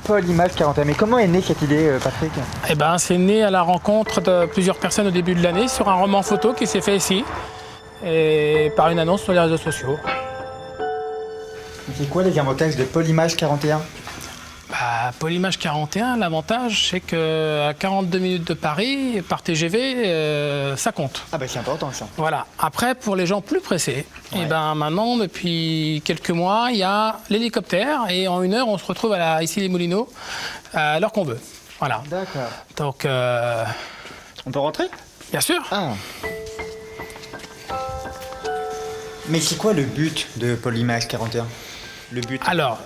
Polymage 41. Mais comment est née cette idée, Patrick? Eh ben, c'est né à la rencontre de plusieurs personnes au début de l'année sur un roman photo qui s'est fait ici et par une annonce sur les réseaux sociaux. C'est quoi les avantages de Polymage 41? Polymage 41, l'avantage c'est qu'à 42 minutes de Paris, par TGV, ça compte. Ah bah c'est important ça. Voilà. Après, pour les gens plus pressés, eh ben, maintenant, depuis quelques mois, il y a l'hélicoptère et en 1 heure, on se retrouve ici les Moulineaux à l'heure qu'on veut. Voilà. D'accord. Donc, on peut rentrer? bien sûr. Ah. Mais c'est quoi le but de Polymage 41? Le but? Alors,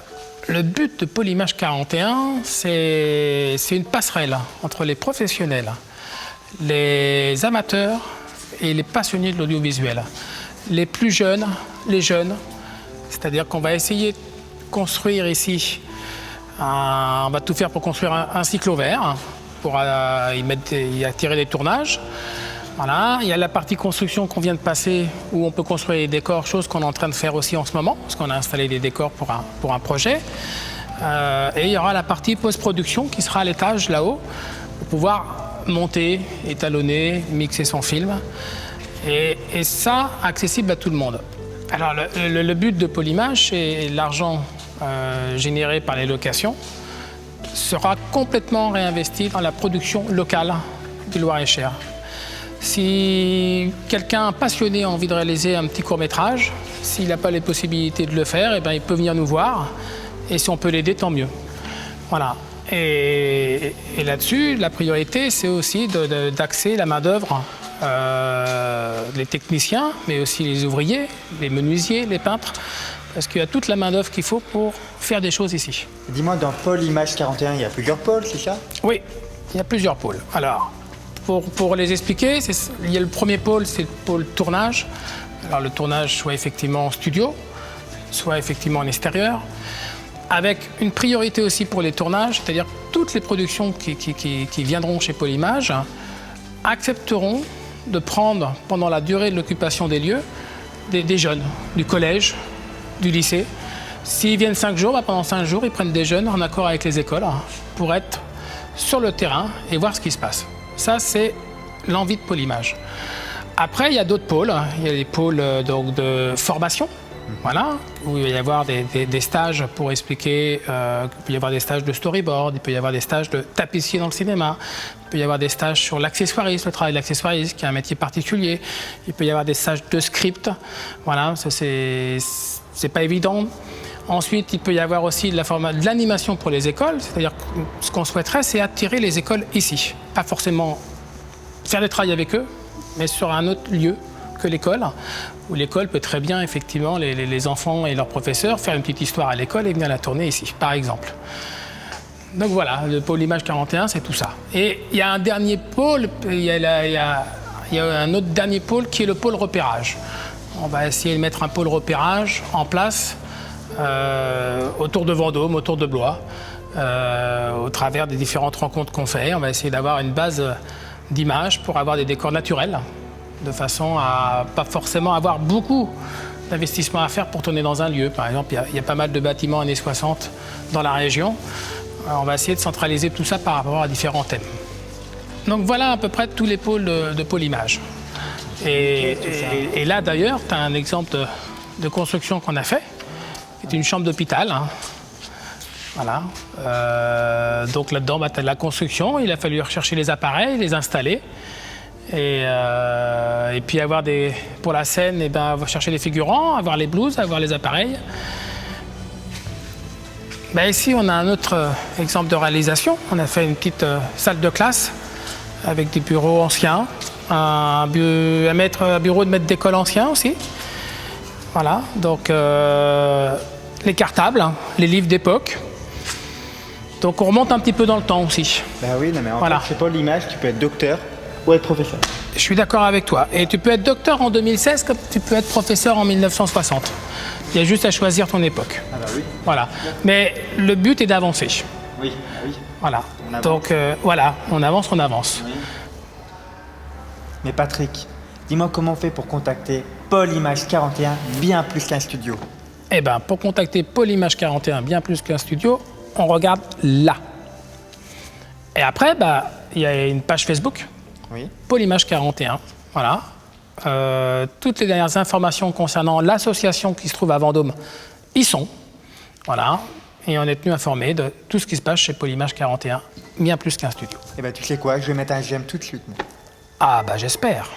le but de Polymage 41, c'est une passerelle entre les professionnels, les amateurs et les passionnés de l'audiovisuel. Les plus jeunes, les jeunes, c'est-à-dire qu'on va essayer de construire ici, on va tout faire pour construire un cyclo vert, pour y attirer des tournages. Voilà. Il y a la partie construction qu'on vient de passer où on peut construire des décors, chose qu'on est en train de faire aussi en ce moment, parce qu'on a installé des décors pour un projet. Et il y aura la partie post-production qui sera à l'étage là-haut pour pouvoir monter, étalonner, mixer son film. Et ça, accessible à tout le monde. Alors le but de Polymage et l'argent généré par les locations sera complètement réinvesti dans la production locale du Loir-et-Cher. Si quelqu'un passionné a envie de réaliser un petit court-métrage, s'il n'a pas les possibilités de le faire, eh ben, il peut venir nous voir. Et si on peut l'aider, tant mieux. Voilà. Et là-dessus, la priorité, c'est aussi d'axer la main-d'œuvre, les techniciens, mais aussi les ouvriers, les menuisiers, les peintres, parce qu'il y a toute la main-d'œuvre qu'il faut pour faire des choses ici. Dis-moi, dans Polymage 41, il y a plusieurs pôles, c'est ça? Oui, il y a plusieurs pôles. Alors, pour les expliquer, il y a le premier pôle, c'est le pôle tournage. Alors le tournage soit effectivement en studio, soit effectivement en extérieur, avec une priorité aussi pour les tournages, c'est-à-dire toutes les productions qui viendront chez Polymage accepteront de prendre, pendant la durée de l'occupation des lieux, des jeunes du collège, du lycée. S'ils viennent 5 jours, pendant 5 jours, ils prennent des jeunes en accord avec les écoles pour être sur le terrain et voir ce qui se passe. Ça, c'est l'envie de Polymage. Après, il y a d'autres pôles. Il y a les pôles donc, de formation, voilà, où il va y avoir des stages pour expliquer. Il peut y avoir des stages de storyboard, il peut y avoir des stages de tapissier dans le cinéma, il peut y avoir des stages sur l'accessoirisme, le travail de l'accessoirisme, qui est un métier particulier. Il peut y avoir des stages de script. Voilà, ça, c'est pas évident. Ensuite, il peut y avoir aussi de l'animation pour les écoles, c'est-à-dire que ce qu'on souhaiterait, c'est attirer les écoles ici. Pas forcément faire des travaux avec eux, mais sur un autre lieu que l'école, où l'école peut très bien, effectivement, les enfants et leurs professeurs, faire une petite histoire à l'école et venir la tourner ici, par exemple. Donc voilà, le Polymage 41, c'est tout ça. Et il y a un dernier pôle, il y a un autre dernier pôle qui est le pôle repérage. On va essayer de mettre un pôle repérage en place, autour de Vendôme, autour de Blois, au travers des différentes rencontres qu'on fait. On va essayer d'avoir une base d'images pour avoir des décors naturels, de façon à pas forcément avoir beaucoup d'investissements à faire pour tourner dans un lieu. Par exemple, il y a pas mal de bâtiments années 60 dans la région. On va essayer de centraliser tout ça par rapport à différents thèmes. Donc voilà à peu près tous les pôles de Polymage. Et là d'ailleurs, tu as un exemple de construction qu'on a fait. C'est une chambre d'hôpital. Voilà. Donc là-dedans, tu as de la construction. Il a fallu rechercher les appareils, les installer. Et puis avoir pour la scène, on va chercher les figurants, avoir les blouses, avoir les appareils. Ici, on a un autre exemple de réalisation. On a fait une petite salle de classe avec des bureaux anciens, un bureau de maître d'école ancien aussi. Voilà, donc les cartables, les livres d'époque. Donc on remonte un petit peu dans le temps aussi. Ben oui, non, mais en fait, c'est pas l'image, tu peux être docteur ou être professeur. Je suis d'accord avec toi. Et tu peux être docteur en 2016 comme tu peux être professeur en 1960. Il y a juste à choisir ton époque. Ah bah oui. Voilà. Mais le but est d'avancer. Oui, oui. Voilà. Donc voilà, on avance, on avance. Oui. Mais Patrick, dis-moi comment on fait pour contacter Polymage 41 bien plus qu'un studio. Eh bien, pour contacter Polymage 41 bien plus qu'un studio, on regarde là. Et après, il y a une page Facebook, Oui. Pôle Image 41. Voilà. Toutes les dernières informations concernant l'association qui se trouve à Vendôme y sont. Voilà. Et on est tenu informé de tout ce qui se passe chez Pôle Image 41, bien plus qu'un studio. Eh ben, tu sais quoi, je vais mettre un j'aime tout de suite. Moi. Ah, j'espère.